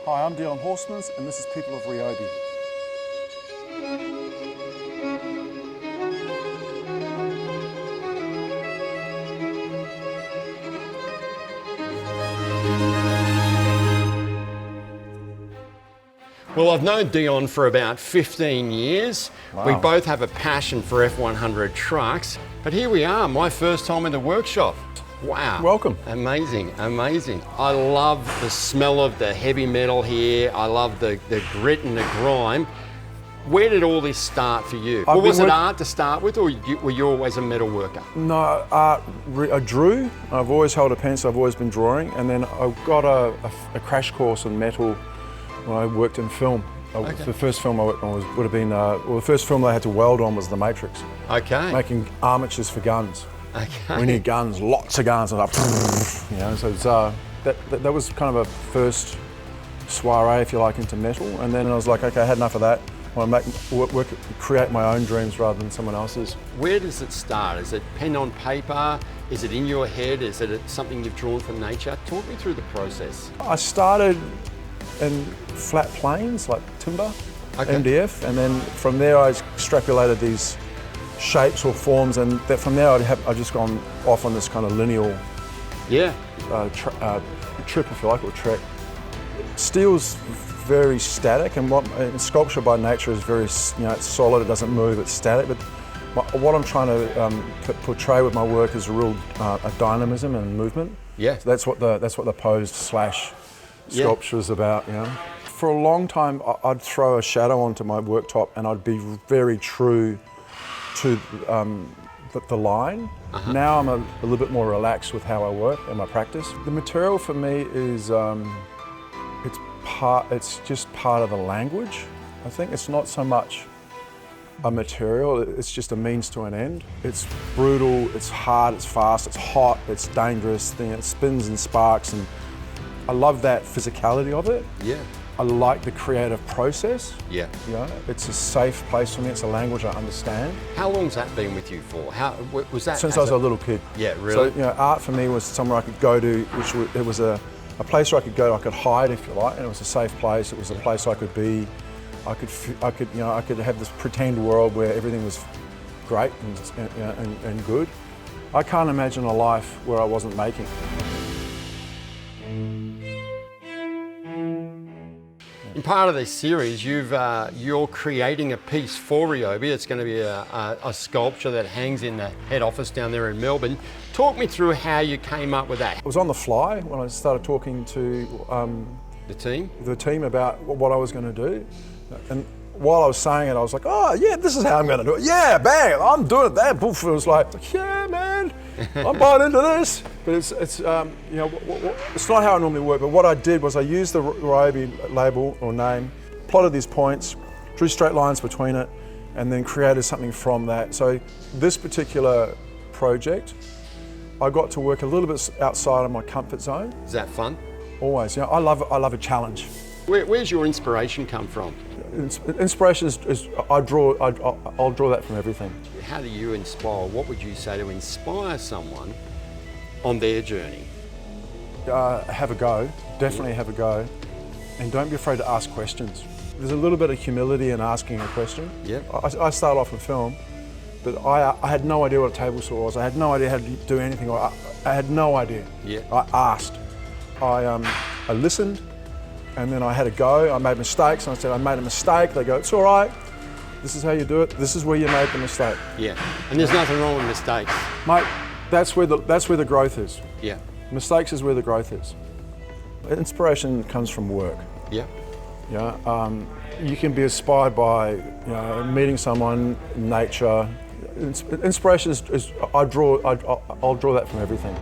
Hi, I'm Dion Horstmans, and this is People of RYOBI. Well, I've known Dion for about 15 years. Wow. We both have a passion for F100 trucks, but here we are, my first time in the workshop. Wow. Welcome. Amazing, amazing. I love the smell of the heavy metal here. I love the grit and the grime. Where did all this start for you? Or was it art to start with, or were you always a metal worker? No, art. I drew. I've always held a pencil. I've always been drawing, and then I got a crash course in metal when I worked in film. Okay. The first film I worked on would have been, the first film I had to weld on was The Matrix. Okay. Making armatures for guns. Okay. We need guns, lots of guns, and you know, so it's, that was kind of a first soiree, if you like, into metal. And then I was like, okay, I had enough of that. I want to create my own dreams rather than someone else's. Where does it start? Is it pen on paper? Is it in your head? Is it something you've drawn from nature? Talk me through the process. I started in flat planes, like timber, Okay. MDF, and then from there I extrapolated these shapes or forms, and that from there I'd just gone off on this kind of lineal trip, if you like, or trek. Steel's very static, and sculpture by nature is very, it's solid, it doesn't move, it's static, but what I'm trying to portray with my work is a real a dynamism and movement. Yeah. So that's what the posed slash sculpture is about, you know. For a long time, I'd throw a shadow onto my worktop and I'd be very true to the line. Now I'm a little bit more relaxed with how I work and my practice. The material for me is, it's just part of the language. I think it's not so much a material, it's just a means to an end. It's brutal, it's hard, it's fast, it's hot, it's dangerous, it spins and sparks, and I love that physicality of it. Yeah. I like the creative process. Yeah. You know, it's a safe place for me, it's a language I understand. How long's that been with you for? How was that? Since I was a little kid. Yeah, really? So, art for me was somewhere I could go to, it was a place where I could go, I could hide, if you like, and it was a safe place. It was a place I could be. I could have this pretend world where everything was great and good. I can't imagine a life where I wasn't making. In part of this series, you're creating a piece for RYOBI. It's going to be a sculpture that hangs in the head office down there in Melbourne. Talk me through how you came up with that. It was on the fly when I started talking to The team about what I was going to do. And while I was saying it, I was like, oh yeah, this is how I'm going to do it. Yeah, bang, I'm doing it. That poof, it was like, yeah, man, I'm buying into this. But it's not how I normally work. But what I did was I used the RYOBI label or name, plotted these points, drew straight lines between it, and then created something from that. So this particular project, I got to work a little bit outside of my comfort zone. Is that fun? Always, I love a challenge. Where's your inspiration come from? Inspiration is I'll draw that from everything. How do you inspire? What would you say to inspire someone on their journey? Have a go, definitely have a go, and don't be afraid to ask questions. There's a little bit of humility in asking a question. Yeah. I started off in film, but I had no idea what a table saw was. I had no idea how to do anything. I had no idea. Yeah. I asked. I listened, and then I had a go. I made mistakes, and I said, I made a mistake. They go, it's all right. This is how you do it. This is where you made the mistake. Yeah, and there's nothing wrong with mistakes. Mate, that's where the growth is. Yeah. Mistakes is where the growth is. Inspiration comes from work. Yeah. Yeah. You can be inspired by meeting someone, nature. Inspiration is I'll draw that from everything.